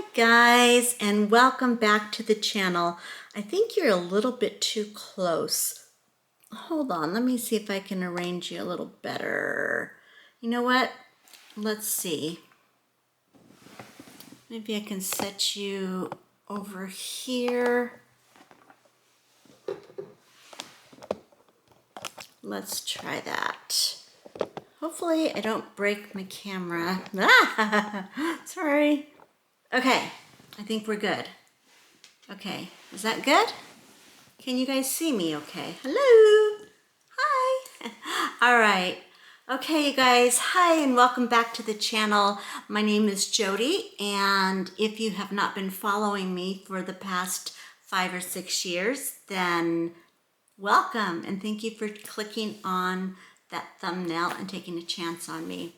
Hi guys, and welcome back to the channel. I think you're a little bit too close. Hold on, let me see if I can arrange you a little better. You know what? Let's see. Maybe I can set you over here. Let's try that. Hopefully I don't break my camera. Sorry. Okay, I think we're good. Okay, is that good? Can you guys see me okay? Hello? Hi. All right. Okay, you guys. Hi, and welcome back to the channel. My name is Jody, and if you have not been following me for the past 5 or 6 years, then welcome, and thank you for clicking on that thumbnail and taking a chance on me.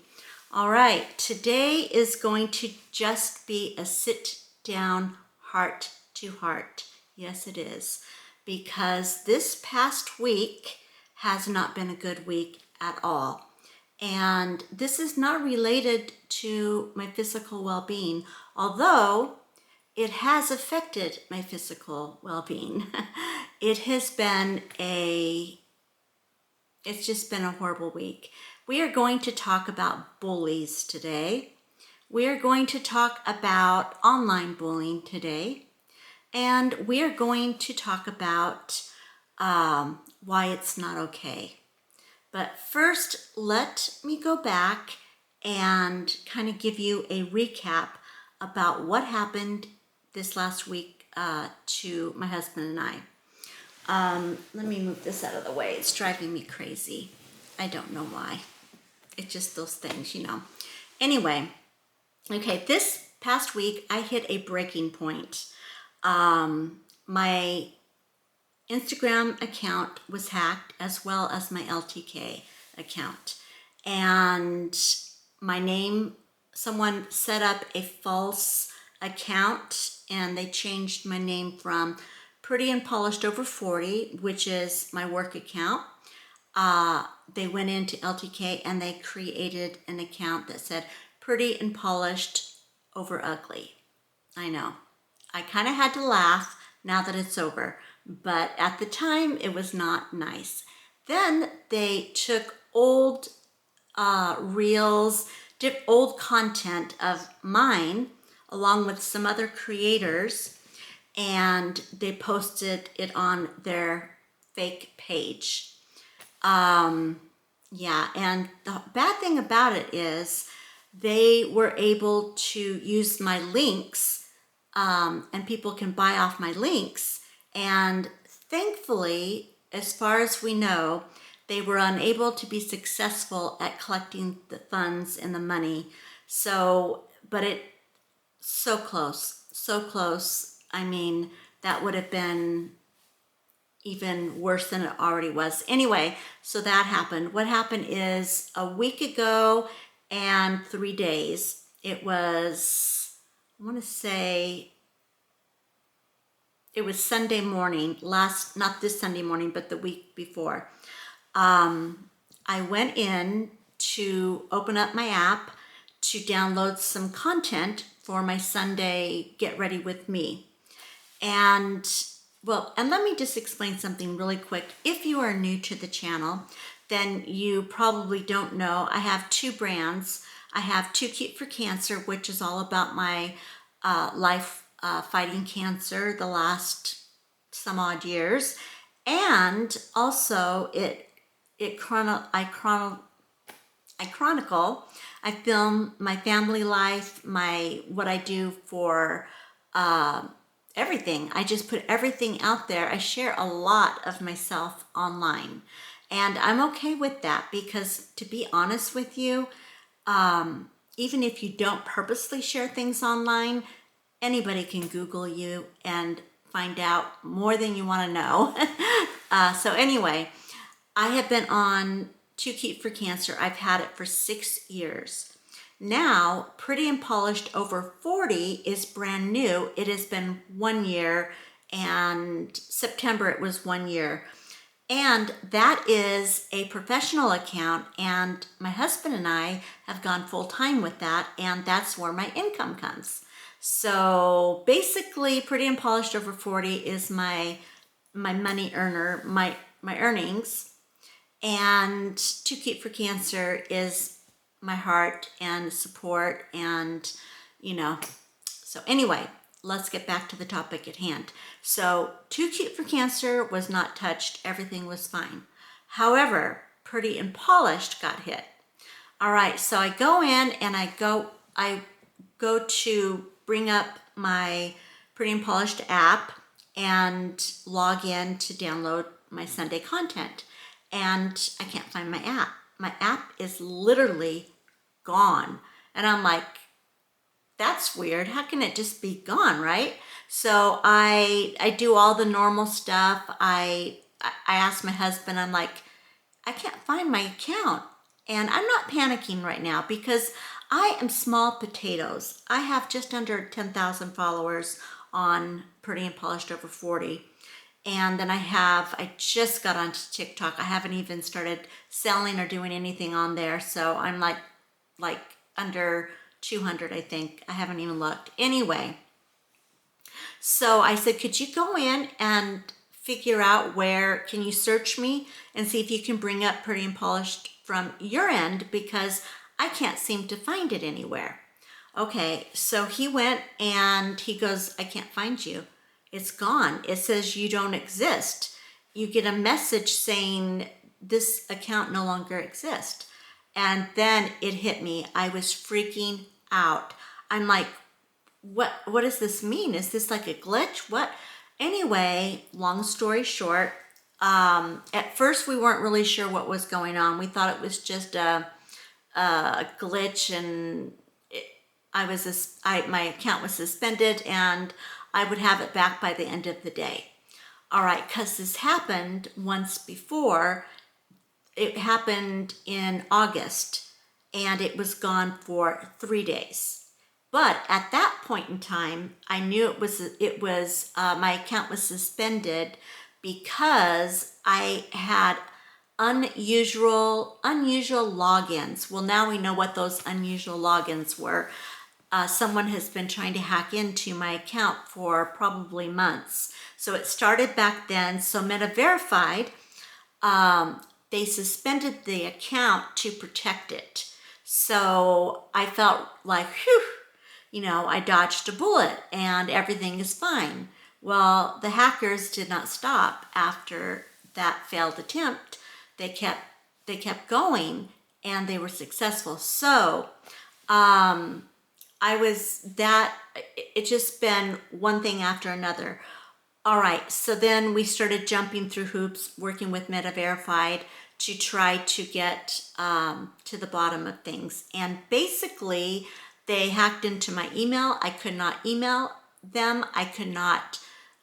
All right, today is going to just be a sit-down heart to heart. Yes, it is. Because this past week has not been a good week at all. And this is not related to my physical well-being, although it has affected my physical well-being. It's just been a horrible week. We are going to talk about bullies today. We are going to talk about online bullying today. And we are going to talk about why it's not okay. But first, let me go back and kind of give you a recap about what happened this last week to my husband and I. Let me move this out of the way. It's driving me crazy. I don't know why. It's just those things, you know. Anyway, okay, this past week I hit a breaking point. My Instagram account was hacked, as well as my LTK account. And my name, someone set up a false account and they changed my name from Pretty and Polished Over 40, which is my work account. They went into LTK and they created an account that said Pretty and Polished Over Ugly. I know. I kind of had to laugh now that it's over, but at the time it was not nice. Then they took old reels, old content of mine, along with some other creators, and they posted it on their fake page. Yeah, and the bad thing about it is they were able to use my links, and people can buy off my links. And thankfully, as far as we know, they were unable to be successful at collecting the funds and the money. So, but it, so close, so close. I mean, that would have been even worse than it already was. Anyway, so that happened. What happened is a week ago and 3 days, it was, I want to say, it was Sunday morning, not this Sunday morning, but the week before. I went in to open up my app to download some content for my Sunday Get Ready With Me. And let me just explain something really quick. If you are new to the channel, then you probably don't know I have 2 brands. I have Too Cute for Cancer, which is all about my life fighting cancer the last some odd years, and also I film my family life, what I do for everything. I just put everything out there. I share a lot of myself online, and I'm okay with that because, to be honest with you, even if you don't purposely share things online, anybody can Google you and find out more than you want to know. So anyway, I have been on Too Cute for Cancer. I've had it for 6 years. Now, Pretty and Polished Over 40 is brand new. It has been 1 year, and September it was 1 year. And that is a professional account, and my husband and I have gone full time with that, and that's where my income comes. So basically, Pretty and Polished Over 40 is my money earner, my earnings, and Too Cute for Cancer is my heart and support, and so anyway, let's get back to the topic at hand. So Too Cute for Cancer was not touched, everything was fine. However, Pretty and Polished got hit. All right, so I go in and I go to bring up my Pretty and Polished app and log in to download my Sunday content. And I can't find my app. My app is literally gone. And I'm like, that's weird. How can it just be gone, right? So I do all the normal stuff. I asked my husband, I'm like, I can't find my account. And I'm not panicking right now because I am small potatoes. I have just under 10,000 followers on Pretty and Polished Over 40. And then I just got onto TikTok. I haven't even started selling or doing anything on there. So I'm like under 200, I think. I haven't even looked. Anyway, so I said, could you go in and figure out can you search me and see if you can bring up Pretty and Polished from your end, because I can't seem to find it anywhere. Okay, so he went and he goes, I can't find you. It's gone. It says you don't exist. You get a message saying this account no longer exists. And then it hit me. I was freaking out. I'm like, what does this mean? Is this like a glitch? What? Anyway, long story short, at first we weren't really sure what was going on. We thought it was just a glitch, and my account was suspended and I would have it back by the end of the day. All right, because this happened once before. It happened in August and it was gone for 3 days. But at that point in time, I knew it was my account was suspended because I had unusual logins. Well, now we know what those unusual logins were. Someone has been trying to hack into my account for probably months. So it started back then. So Meta Verified, they suspended the account to protect it. So I felt like, whew, I dodged a bullet and everything is fine. Well, the hackers did not stop after that failed attempt. They kept going and they were successful. So it's just been one thing after another. All right, so then we started jumping through hoops, working with Meta Verified to try to get to the bottom of things. And basically, they hacked into my email. I could not email them. I could not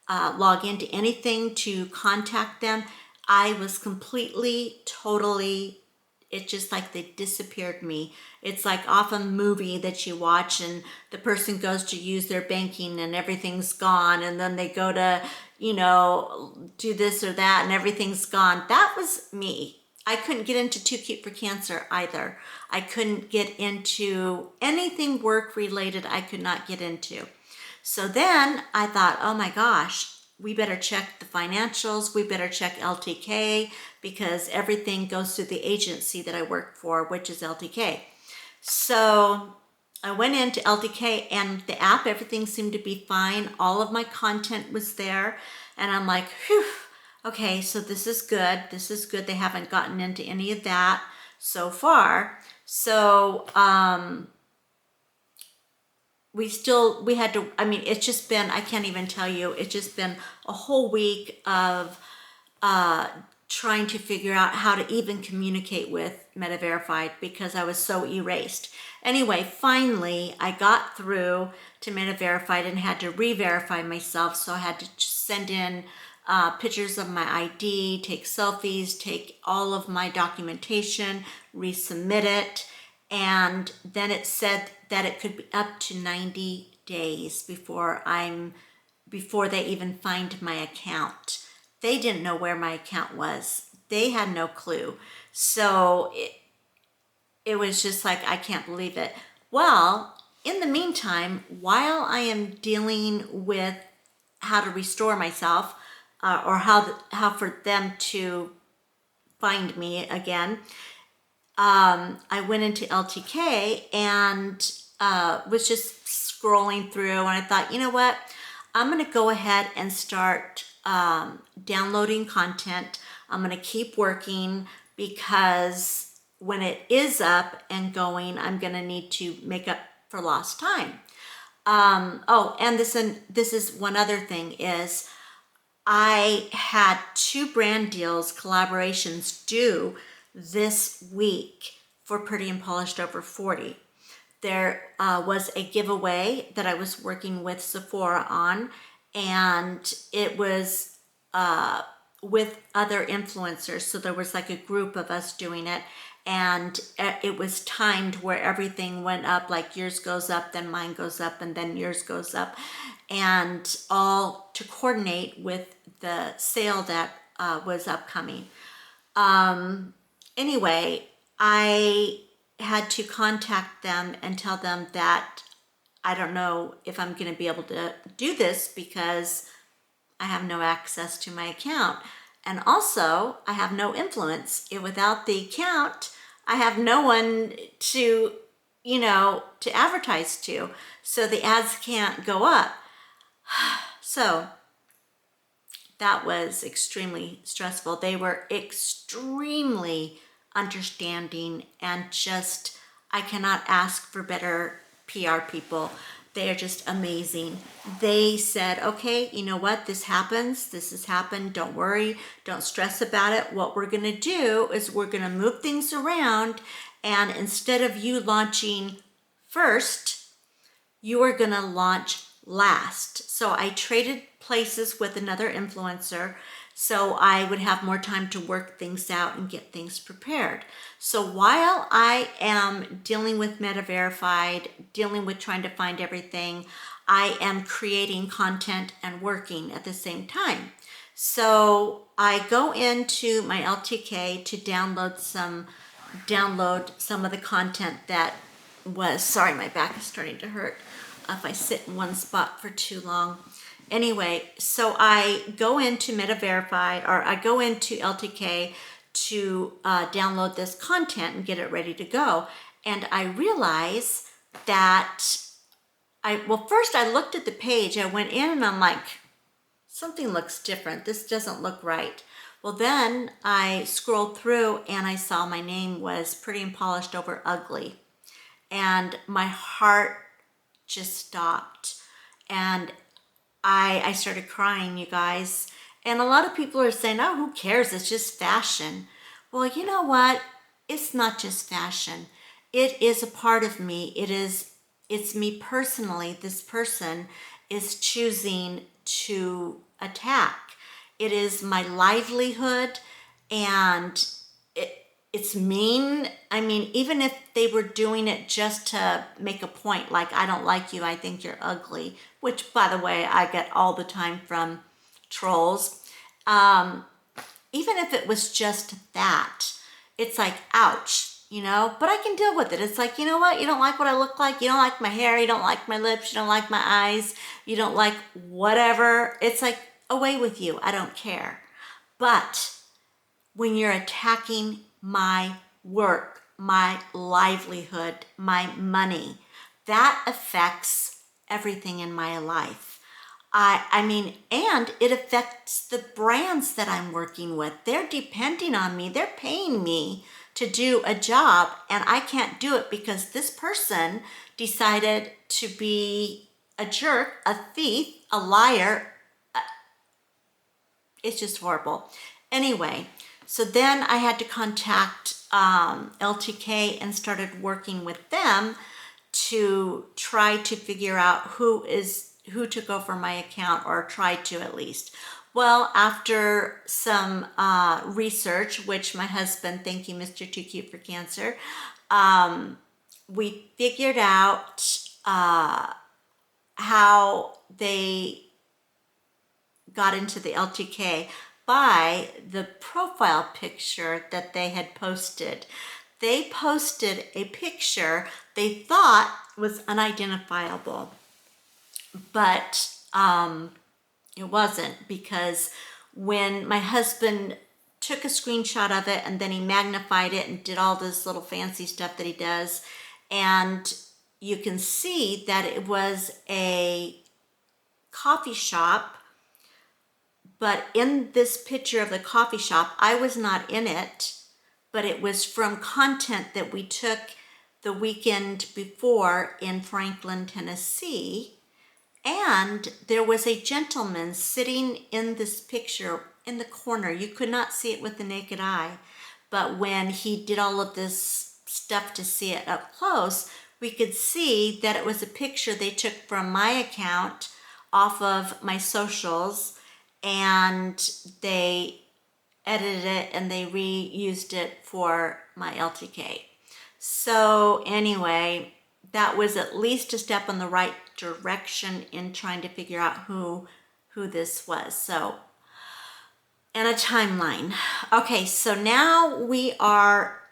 log into anything to contact them. I was completely, totally, it's just like they disappeared me. It's like off a movie that you watch and the person goes to use their banking and everything's gone, and then they go to, do this or that and everything's gone. That was me. I couldn't get into Too Cute for Cancer either. I couldn't get into anything work related. I could not get into. So then I thought, oh my gosh, we better check the financials. We better check LTK because everything goes through the agency that I work for, which is LTK. So I went into LTK and the app, everything seemed to be fine. All of my content was there. And I'm like, whew, okay, so this is good. This is good. They haven't gotten into any of that so far. So, we had to, it's just been, I can't even tell you, it's just been a whole week of trying to figure out how to even communicate with Meta Verified because I was so erased. Anyway, finally, I got through to Meta Verified and had to re-verify myself. So I had to send in pictures of my ID, take selfies, take all of my documentation, resubmit it. And then it said that it could be up to 90 days before they even find my account. They didn't know where my account was. They had no clue. So it was just like, I can't believe it. Well, in the meantime, while I am dealing with how to restore myself, or how for them to find me again, I went into LTK and was just scrolling through, and I thought, you know what? I'm going to go ahead and start downloading content. I'm going to keep working, because when it is up and going, I'm going to need to make up for lost time. Oh, and this is one other thing is I had 2 brand deals, collaborations due this week for Pretty and Polished Over 40. There was a giveaway that I was working with Sephora on, and it was with other influencers. So there was like a group of us doing it, and it was timed where everything went up, like yours goes up, then mine goes up, and then yours goes up, and all to coordinate with the sale that was upcoming. Anyway, I had to contact them and tell them that I don't know if I'm going to be able to do this because I have no access to my account. And also, I have no influence. Without the account, I have no one to, to advertise to. So the ads can't go up. So that was extremely stressful. They were extremely understanding, and just, I cannot ask for better PR people. They are just amazing. They said, okay, you know what? This happens. This has happened. Don't worry. Don't stress about it. What we're going to do is we're going to move things around. And instead of you launching first, you are going to launch last. So I traded places with another influencer so I would have more time to work things out and get things prepared. So while I am dealing with Meta Verified, dealing with trying to find everything, I am creating content and working at the same time. So I go into my LTK to download some of the content that was, sorry, my back is starting to hurt if I sit in one spot for too long. Anyway, so I go into Meta Verified, or I go into LTK to download this content and get it ready to go. And I realize that first I looked at the page, I went in and I'm like, something looks different. This doesn't look right. Well, then I scrolled through and I saw my name was Pretty and Polished Over Ugly. And my heart just stopped. And I started crying, you guys. And a lot of people are saying, oh, who cares? It's just fashion. Well, you know what? It's not just fashion. It is a part of me. It's me personally. This person is choosing to attack. It is my livelihood, and it's mean. I mean, even if they were doing it just to make a point, like, I don't like you, I think you're ugly, which, by the way, I get all the time from trolls. Even if it was just that, it's like, ouch, but I can deal with it. It's like, you know what? You don't like what I look like. You don't like my hair. You don't like my lips. You don't like my eyes. You don't like whatever. It's like, away with you. I don't care. But when you're attacking my work, my livelihood, my money, that affects everything in my life. I mean, and it affects the brands that I'm working with. They're depending on me. They're paying me to do a job, and I can't do it because this person decided to be a jerk, a thief, a liar. It's just horrible. Anyway, so then I had to contact LTK and started working with them to try to figure out who took over my account, or tried to at least. Well, after some research, which my husband, thank you, Mr. Too Cute for Cancer, we figured out how they got into the LTK by the profile picture that they had posted. They posted a picture they thought was unidentifiable, but it wasn't, because when my husband took a screenshot of it and then he magnified it and did all this little fancy stuff that he does, and you can see that it was a coffee shop, but in this picture of the coffee shop, I was not in it, but it was from content that we took the weekend before in Franklin, Tennessee. And there was a gentleman sitting in this picture in the corner. You could not see it with the naked eye, but when he did all of this stuff to see it up close, we could see that it was a picture they took from my account off of my socials, and they edited it and they reused it for my LTK. So anyway, that was at least a step in the right direction in trying to figure out who this was. So, and a timeline. Okay, so now we are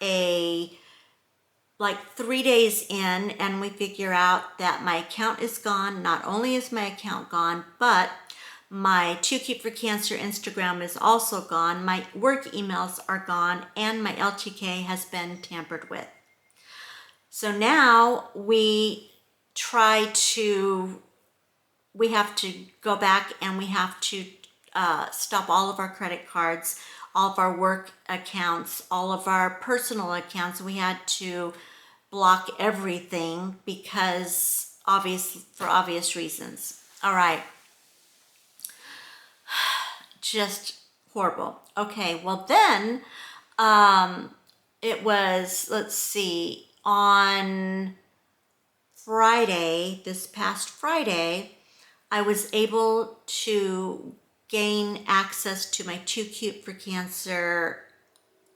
like 3 days in, and we figure out that my account is gone. Not only is my account gone, but my Too Cute for Cancer Instagram is also gone. My work emails are gone, and my LTK has been tampered with. So now we have to go back and we have to stop all of our credit cards, all of our work accounts, all of our personal accounts. We had to block everything because for obvious reasons. All right. Just horrible. Okay, well then it was, let's see, on Friday, this past Friday, I was able to gain access to my Too Cute for Cancer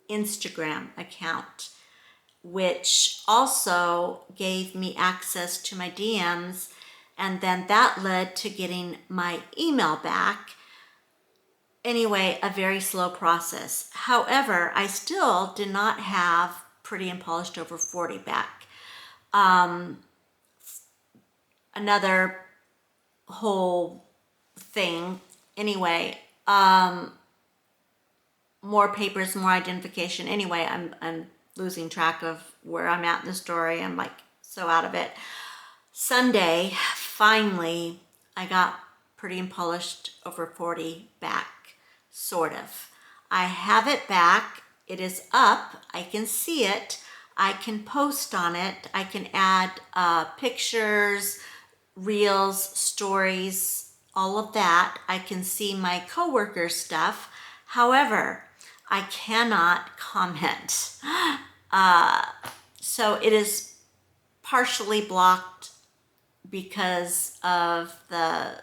Instagram account, which also gave me access to my DMs, and then that led to getting my email back. Anyway, a very slow process. However, I still did not have Pretty and Polished Over 40 back. Another whole thing. Anyway, more papers, more identification. Anyway, I'm losing track of where I'm at in the story. I'm like so out of it. Sunday, finally, I got Pretty and Polished Over 40 back, sort of. I have it back. It is up. I can see it. I can post on it. I can add pictures, reels, stories, all of that. I can see my coworker stuff. However, I cannot comment. So it is partially blocked because of the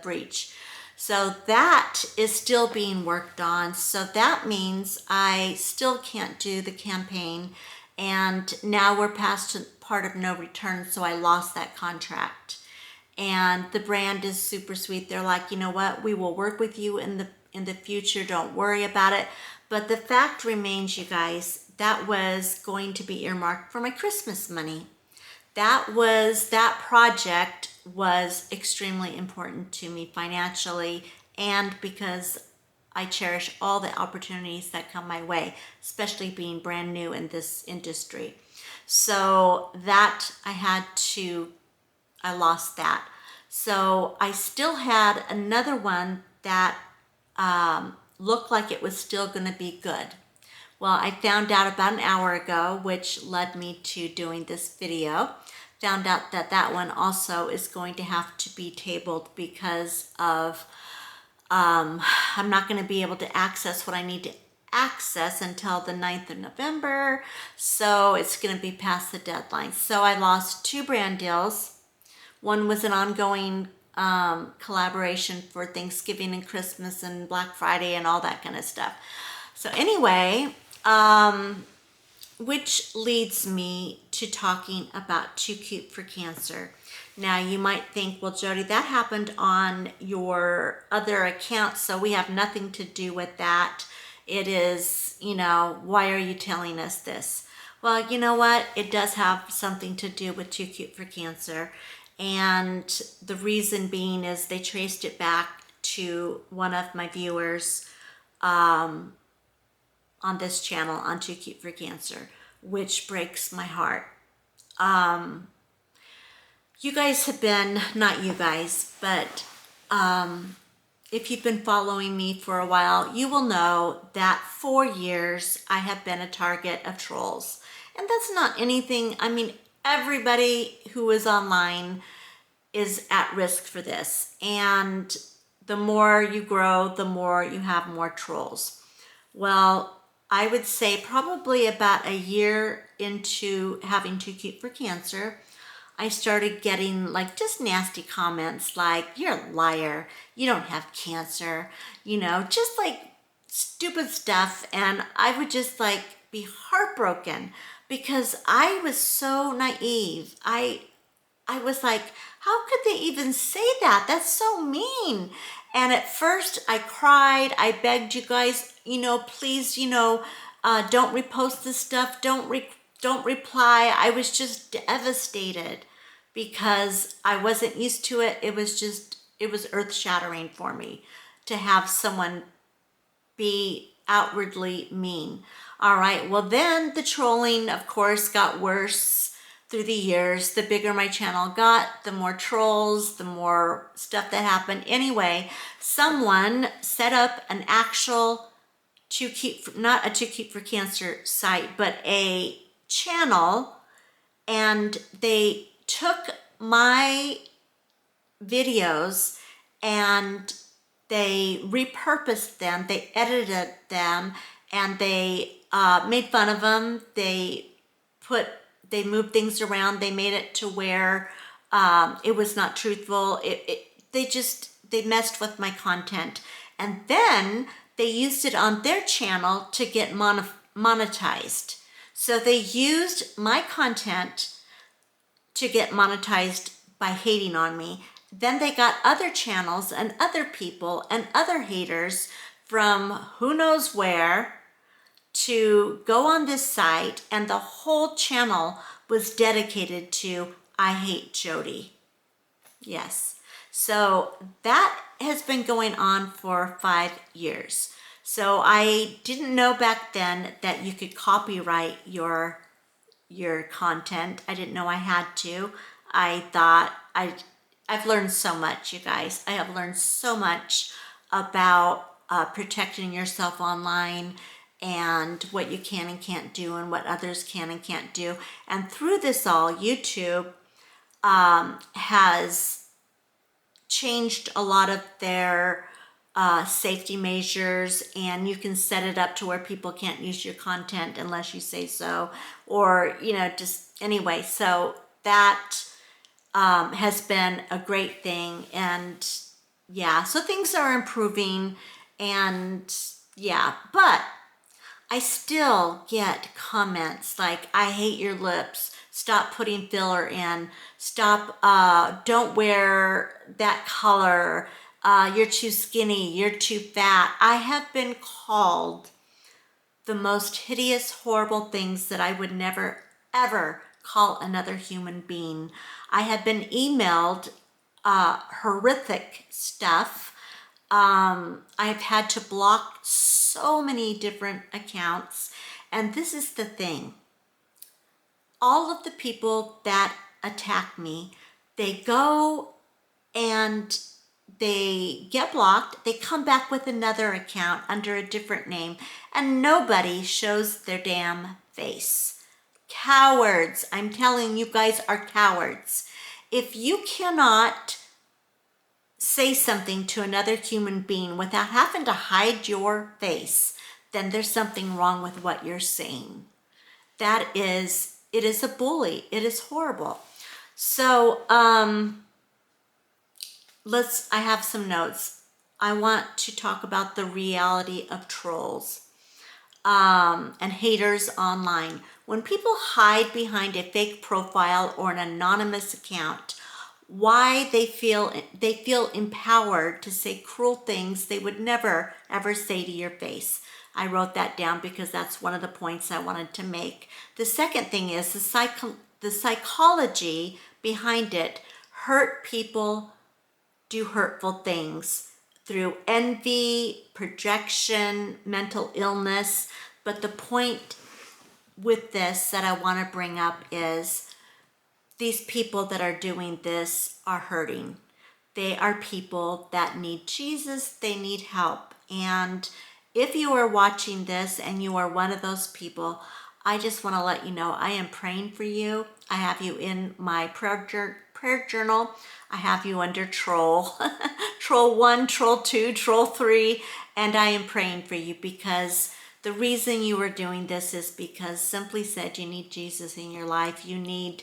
breach. So that is still being worked on. So that means I still can't do the campaign. And now we're past part of no return. So I lost that contract. And the brand is super sweet. They're like, you know what? We will work with you in the future. Don't worry about it. But the fact remains, you guys, that was going to be earmarked for my Christmas money. That project was extremely important to me financially, and because I cherish all the opportunities that come my way, especially being brand new in this industry. So that I lost that. So I still had another one that looked like it was still going to be good. Well, I found out about an hour ago, which led me to doing this video. Found out that that one also is going to have to be tabled because of I'm not going to be able to access what I need to access until the 9th of November. So it's going to be past the deadline. So I lost 2 brand deals. One was an ongoing collaboration for Thanksgiving and Christmas and Black Friday and all that kind of stuff. So anyway, which leads me to talking about Too Cute for Cancer. Now you might think, well, Jody, that happened on your other account, so we have nothing to do with that. It is, why are you telling us this? Well, you know what? It does have something to do with Too Cute for Cancer. And the reason being is they traced it back to one of my viewers on this channel on Too Cute for Cancer, which breaks my heart. You guys have been, not you guys, but if you've been following me for a while, you will know that for years I have been a target of trolls. And that's not anything, I mean, everybody who is online is at risk for this. And the more you grow, the more you have more trolls. Well, I would say probably about a year into having Too Cute for Cancer, I started getting like just nasty comments like, you're a liar, you don't have cancer, you know, just like stupid stuff. And I would just like be heartbroken because I was so naive. I was like, how could they even say that? That's so mean. And at first I cried, I begged you guys, you know, please, you know, don't repost this stuff, don't reply. I was just devastated because I wasn't used to it. It was earth shattering for me to have someone be outwardly mean. All right, well then the trolling, of course, got worse through the years. The bigger my channel got, the more trolls, the more stuff that happened. Anyway, someone set up an actual not a Too Cute for Cancer site, but a channel, and they took my videos and they repurposed them, they edited them, and they made fun of them. They moved things around. They made it to where it was not truthful. They messed with my content. And then they used it on their channel to get monetized. So they used my content to get monetized by hating on me. Then they got other channels and other people and other haters from who knows where to go on this site, and the whole channel was dedicated to I hate Jody. Yes. So that has been going on for 5 years. So I didn't know back then that you could copyright your content. I didn't know I had to. I thought I've learned so much, you guys. I have learned so much about protecting yourself online and what you can and can't do and what others can and can't do. And through this all, YouTube has changed a lot of their safety measures, and you can set it up to where people can't use your content unless you say so, or, you know, just anyway. So that has been a great thing. And yeah, so things are improving, and yeah, but I still get comments like, I hate your lips, stop putting filler in, stop, don't wear that color, you're too skinny, you're too fat. I have been called the most hideous, horrible things that I would never, ever call another human being. I have been emailed horrific stuff. I've had to block so many different accounts. And this is the thing. All of the people that attack me, they go and they get blocked. They come back with another account under a different name, and nobody shows their damn face. Cowards. I'm telling you guys are cowards. If you cannot say something to another human being without having to hide your face, then there's something wrong with what you're saying. It is a bully. It is horrible. So, I have some notes. I want to talk about the reality of trolls and haters online. When people hide behind a fake profile or an anonymous account, why they feel empowered to say cruel things they would never ever say to your face. I wrote that down because that's one of the points I wanted to make. The second thing is the psychology behind it. Hurt people do hurtful things through envy, projection, mental illness. But the point with this that I want to bring up is these people that are doing this are hurting. They are people that need Jesus, they need help. And if you are watching this and you are one of those people, I just want to let you know I am praying for you. I have you in my prayer journal. I have you under troll, troll 1, troll 2, troll 3, and I am praying for you because the reason you are doing this is because simply said you need Jesus in your life. You need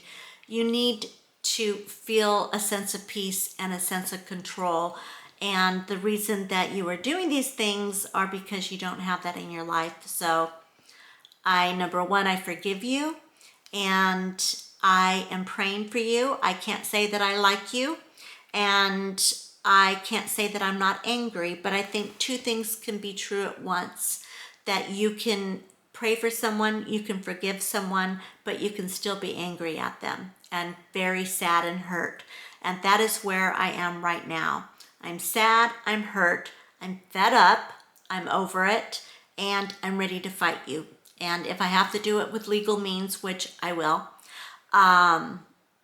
to feel a sense of peace and a sense of control. And the reason that you are doing these things are because you don't have that in your life. So number one, I forgive you and I am praying for you. I can't say that I like you and I can't say that I'm not angry, but I think two things can be true at once. That you can pray for someone, you can forgive someone, but you can still be angry at them and very sad and hurt. And that is where I am right now. I'm sad, I'm hurt, I'm fed up, I'm over it, and I'm ready to fight you. And if I have to do it with legal means, which I will,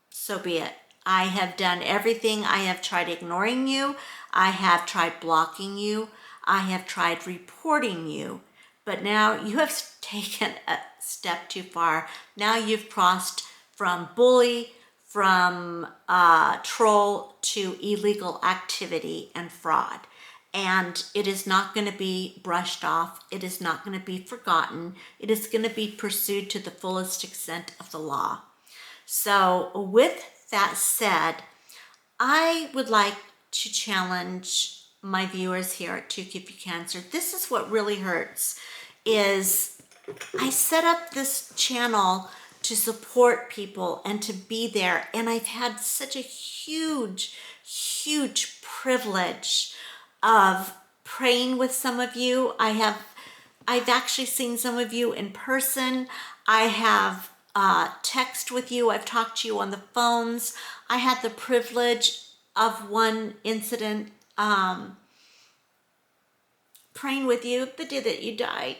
so be it. I have done everything. I have tried ignoring you. I have tried blocking you. I have tried reporting you. But now you have taken a step too far. Now you've crossed from bully, from troll to illegal activity and fraud. And it is not going to be brushed off. It is not going to be forgotten. It is going to be pursued to the fullest extent of the law. So with that said, I would like to challenge my viewers here at To Keep You Cancer. This is what really hurts, is I set up this channel to support people and to be there. And I've had such a huge, huge privilege of praying with some of you. I've actually seen some of you in person. I have text with you. I've talked to you on the phones. I had the privilege of one incident praying with you the day that you died.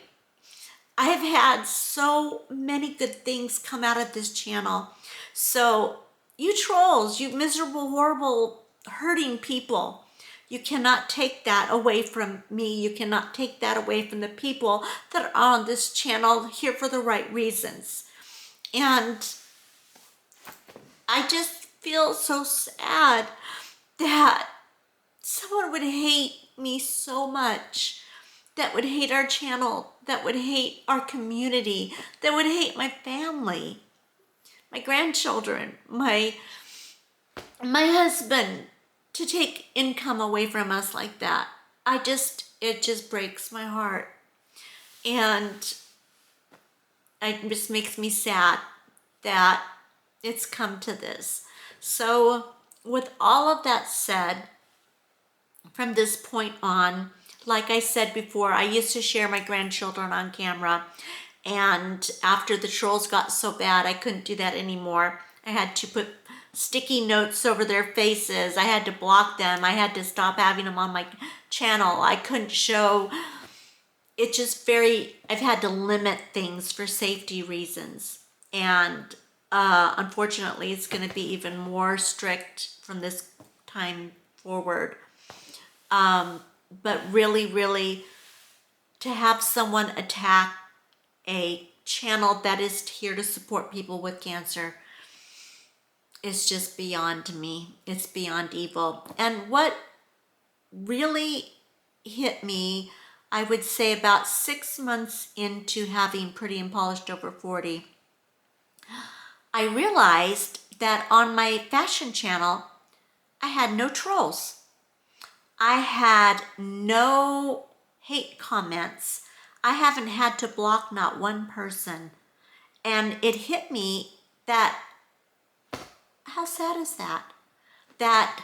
I have had so many good things come out of this channel. So you trolls, you miserable, horrible, hurting people, you cannot take that away from me. You cannot take that away from the people that are on this channel here for the right reasons. And I just feel so sad that someone would hate me so much, that would hate our channel, that would hate our community, that would hate my family, my grandchildren, my husband, to take income away from us like that. It just breaks my heart. And it just makes me sad that it's come to this. So with all of that said, from this point on, like I said before, I used to share my grandchildren on camera. And after the trolls got so bad, I couldn't do that anymore. I had to put sticky notes over their faces. I had to block them. I had to stop having them on my channel. I couldn't show. It just I've had to limit things for safety reasons. And unfortunately, it's going to be even more strict from this time forward. But really, really, to have someone attack a channel that is here to support people with cancer is just beyond me. It's beyond evil. And what really hit me, I would say about 6 months into having Pretty and Polished Over 40, I realized that on my fashion channel, I had no trolls. I had no hate comments. I haven't had to block not one person. And it hit me that, how sad is that? That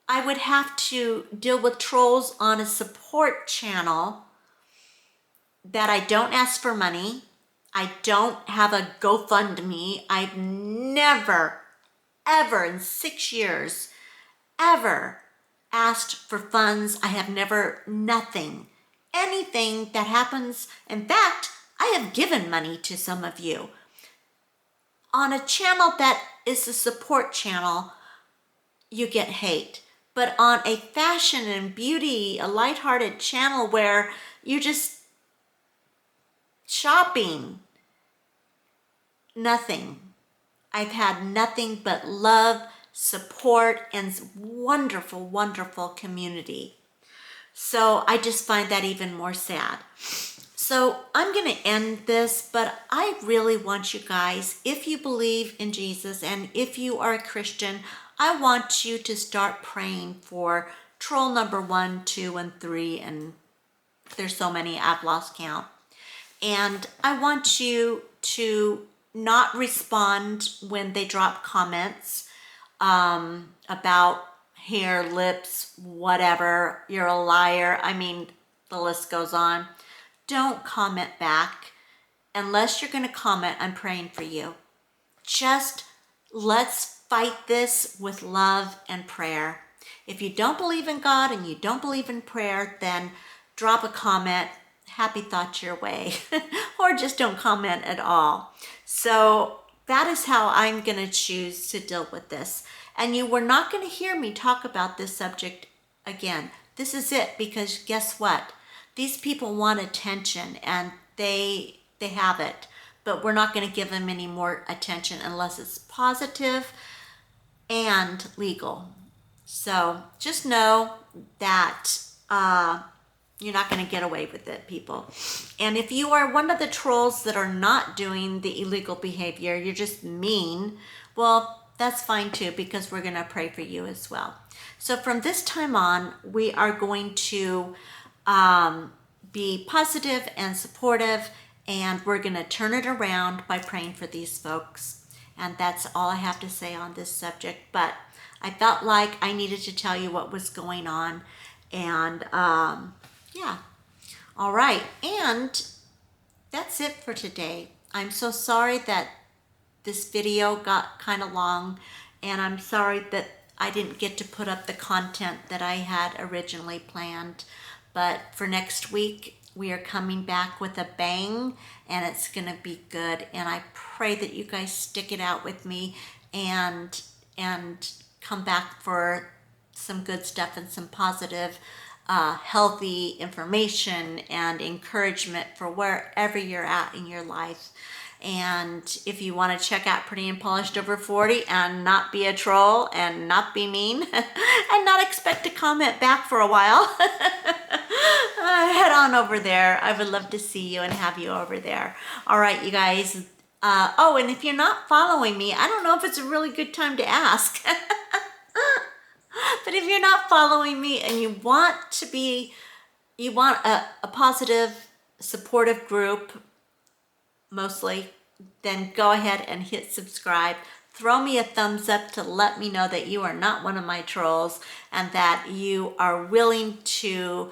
I would have to deal with trolls on a support channel that I don't ask for money. I don't have a GoFundMe. I've never, ever in 6 years, ever asked for funds. I have never, nothing. Anything that happens. In fact, I have given money to some of you. On a channel that is a support channel, you get hate. But on a fashion and beauty, a lighthearted channel where you're just shopping, nothing. I've had nothing but love, support, and wonderful, wonderful community. So I just find that even more sad. So I'm going to end this, but I really want you guys, if you believe in Jesus and if you are a Christian, I want you to start praying for troll number 1, 2, and 3, and there's so many I've lost count. And I want you to not respond when they drop comments about hair, lips, whatever. You're a liar. I mean, the list goes on. Don't comment back. Unless you're going to comment, I'm praying for you. Just let's fight this with love and prayer. If you don't believe in God and you don't believe in prayer, then drop a comment. Happy thoughts your way. Or just don't comment at all. So that is how I'm going to choose to deal with this. And you were not going to hear me talk about this subject again. This is it, because guess what? These people want attention and they have it. But we're not going to give them any more attention unless it's positive and legal. So just know that you're not going to get away with it, people. And if you are one of the trolls that are not doing the illegal behavior, you're just mean, well, that's fine too, because we're going to pray for you as well. So from this time on, we are going to be positive and supportive, and we're going to turn it around by praying for these folks. And that's all I have to say on this subject. But I felt like I needed to tell you what was going on. And yeah. All right. And that's it for today. I'm so sorry that this video got kind of long, and I'm sorry that I didn't get to put up the content that I had originally planned. But for next week, we are coming back with a bang, and it's going to be good. And I pray that you guys stick it out with me and come back for some good stuff and some positive, healthy information and encouragement for wherever you're at in your life. And if you want to check out Pretty and Polished Over 40 and not be a troll and not be mean and not expect to comment back for a while, head on over there. I would love to see you and have you over there. All right, you guys. Oh, and if you're not following me, I don't know if it's a really good time to ask. But if you're not following me and you want a positive, supportive group, mostly, then go ahead and hit subscribe. Throw me a thumbs up to let me know that you are not one of my trolls and that you are willing to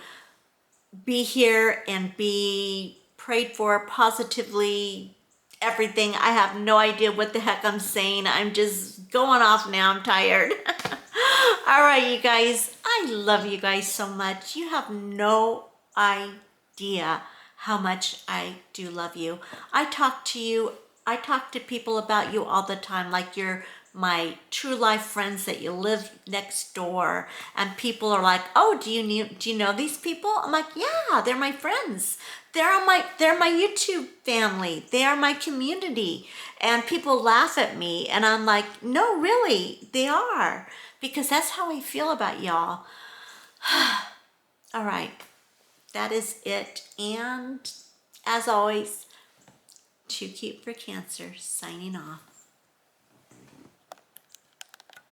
be here and be prayed for positively, everything. I have no idea what the heck I'm saying. I'm just going off now. I'm tired. All right, you guys. I love you guys so much. You have no idea how much I do love you. I talk to people about you all the time, like you're my true life friends that you live next door, and people are like, oh, do you know these people? I'm like, yeah, they're my friends. They're my YouTube family. They are my community. And people laugh at me, and I'm like, no, really, they are, because that's how I feel about y'all. All right. That is it. And as always, Too Cute for Cancer, signing off.